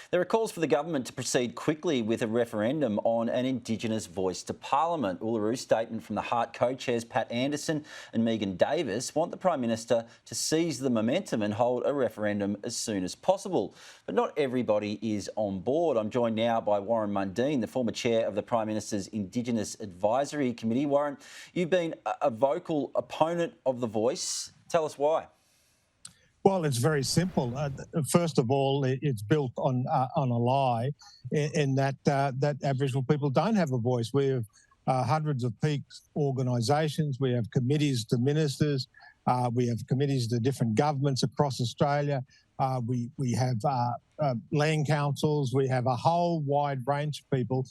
There are calls for the government to proceed quickly with a referendum on an Indigenous voice to Parliament. Ullaroos statement from the Heart co-chairs Pat Anderson and Megan Davis want the Prime Minister to seize the momentum and hold a referendum as soon as possible. But not everybody is on board. I'm joined now by Warren Mundine, the former chair of the Prime Minister's Indigenous Advisory Committee. Warren, you've been a vocal opponent of the voice. Tell us why. Well, it's very simple. First of all, it's built on a lie in that Aboriginal people don't have a voice. We have hundreds of peak organisations. We have committees to ministers. We have committees to different governments across Australia. We have land councils. We have a whole wide range of people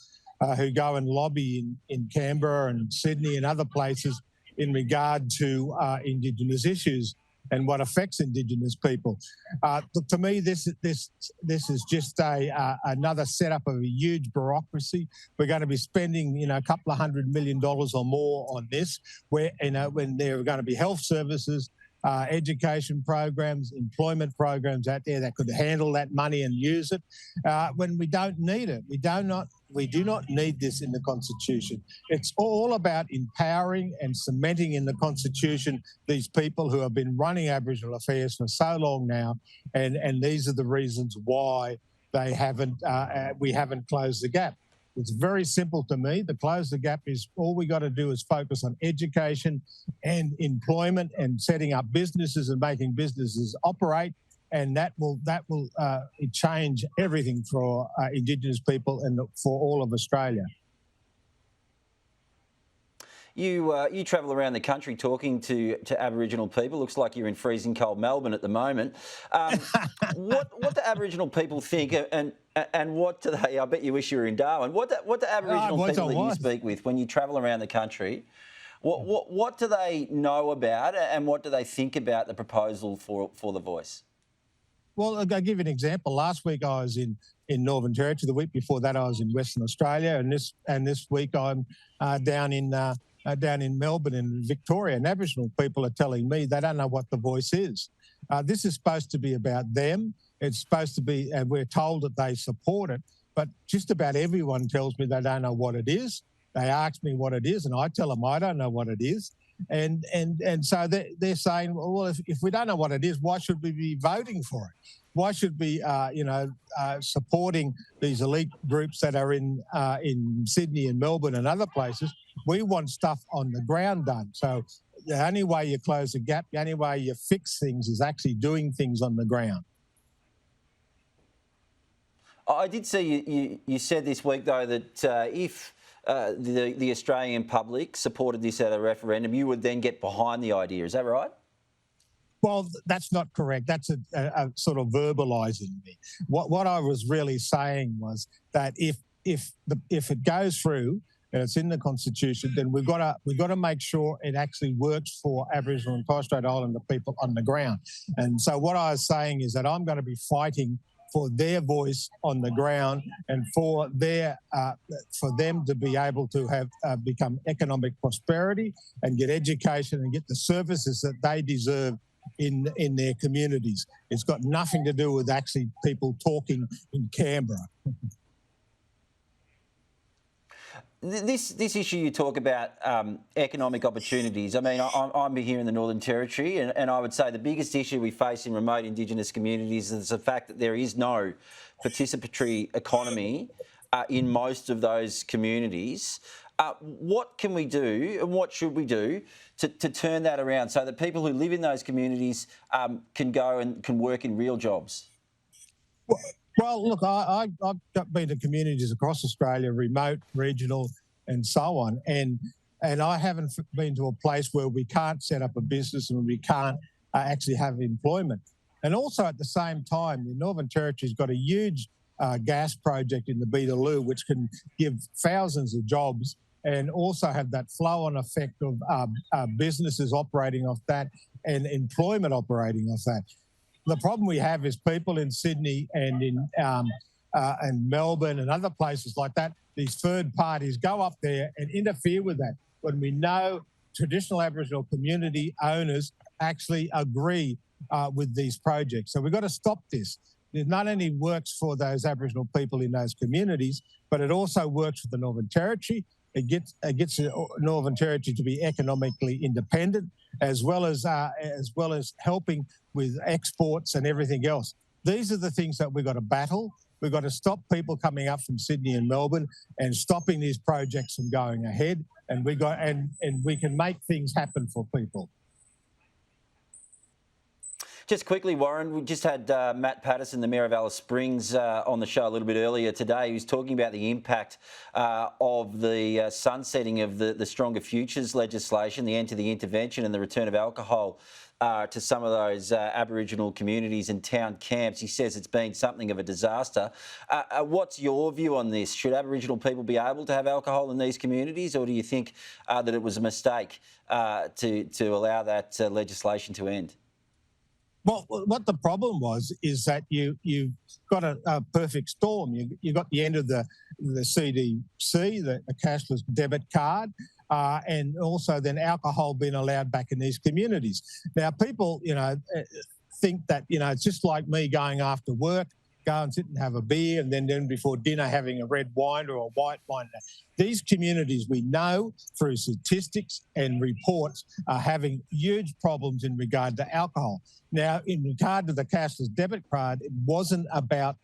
who go and lobby in Canberra and Sydney and other places in regard to Indigenous issues and what affects Indigenous people. To me, this is just another setup of a huge bureaucracy. We're going to be spending, a couple of $100 million or more on this, where when there are going to be health services, education programs, employment programs out there that could handle that money and use it, when we don't need it. We do not need this in the Constitution. It's all about empowering and cementing in the Constitution these people who have been running Aboriginal affairs for so long now, and these are the reasons why we haven't closed the gap. It's very simple to me. The close the gap is all we got to do is focus on education and employment and setting up businesses and making businesses operate, and that will change everything for Indigenous people and for all of Australia. You travel around the country talking to Aboriginal people. Looks like you're in freezing cold Melbourne at the moment. What do Aboriginal people think, and what do they? I bet you wish you were in Darwin. What do Aboriginal people that you speak with when you travel around the country? What do they know about, and what do they think about the proposal for the voice? Well, I'll give you an example. Last week I was in Northern Territory. The week before that I was in Western Australia, and this week I'm down in Melbourne and Victoria, and Aboriginal people are telling me they don't know what the voice is. This is supposed to be about them. It's supposed to be, and we're told that they support it, but just about everyone tells me they don't know what it is. They ask me what it is, and I tell them I don't know what it is. And so they're saying, well, if we don't know what it is, why should we be voting for it? Why should we, supporting these elite groups that are in Sydney and Melbourne and other places? We want stuff on the ground done. So the only way you close the gap, the only way you fix things is actually doing things on the ground. I did see you said this week, though, that if the Australian public supported this at a referendum, you would then get behind the idea. Is that right? Well, that's not correct. That's a sort of verbalising me. What I was really saying was that if it goes through and it's in the Constitution, then we've got to make sure it actually works for Aboriginal and Torres Strait Islander people on the ground. And so what I was saying is that I'm going to be fighting for their voice on the ground and for them to be able to have become economic prosperity and get education and get the services that they deserve in their communities. It's got nothing to do with actually people talking in Canberra. This issue you talk about, economic opportunities. I mean, I'm here in the Northern Territory, and I would say the biggest issue we face in remote Indigenous communities is the fact that there is no participatory economy in most of those communities. What can we do, and what should we do to turn that around so that people who live in those communities can go and can work in real jobs? Well, look, I've been to communities across Australia, remote, regional, and so on, and I haven't been to a place where we can't set up a business and we can't actually have employment. And also at the same time, the Northern Territory's got a huge gas project in the Beetaloo, which can give thousands of jobs and also have that flow-on effect of businesses operating off that and employment operating off that. The problem we have is people in Sydney and in Melbourne and other places like that, these third parties go up there and interfere with that when we know traditional Aboriginal community owners actually agree with these projects. So we've got to stop this. It not only works for those Aboriginal people in those communities, but it also works for the Northern Territory. It gets the Northern Territory to be economically independent, as well as helping with exports and everything else. These are the things that we've got to battle. We've got to stop people coming up from Sydney and Melbourne and stopping these projects from going ahead. And we can make things happen for people. Just quickly, Warren, we just had Matt Patterson, the Mayor of Alice Springs, on the show a little bit earlier today. He was talking about the impact of the sunsetting of the Stronger Futures legislation, the end to the intervention and the return of alcohol to some of those Aboriginal communities and town camps. He says it's been something of a disaster. What's your view on this? Should Aboriginal people be able to have alcohol in these communities, or do you think that it was a mistake to allow that legislation to end? Well, what the problem was is that you've got a perfect storm. You got the end of the CDC, the cashless debit card, and also then alcohol being allowed back in these communities. Now, people, think that, it's just like me going after work, go and sit and have a beer, and then before dinner having a red wine or a white wine. These communities, we know through statistics and reports, are having huge problems in regard to alcohol. Now, in regard to the cashless debit card, it wasn't about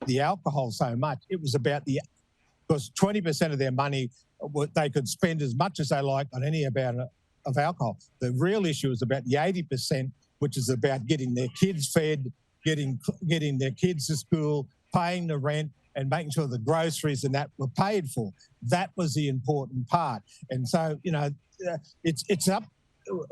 the alcohol so much. It was about because 20% of their money, they could spend as much as they like on any amount of alcohol. The real issue is about the 80%, which is about getting their kids fed, getting their kids to school, paying the rent, and making sure the groceries and that were paid for. That was the important part. And so, it's up.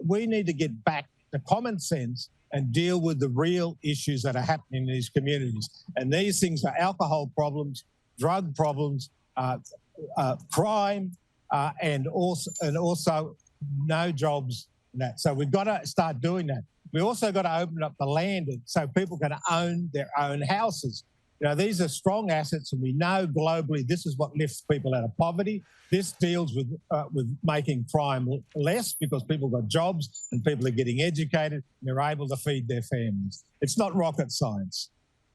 We need to get back to common sense and deal with the real issues that are happening in these communities. And these things are alcohol problems, drug problems, crime, and also no jobs. And that. So we've got to start doing that. We also got to open up the land so people can own their own houses. These are strong assets, and we know globally this is what lifts people out of poverty. This deals with making crime less because people got jobs and people are getting educated and they're able to feed their families. It's not rocket science.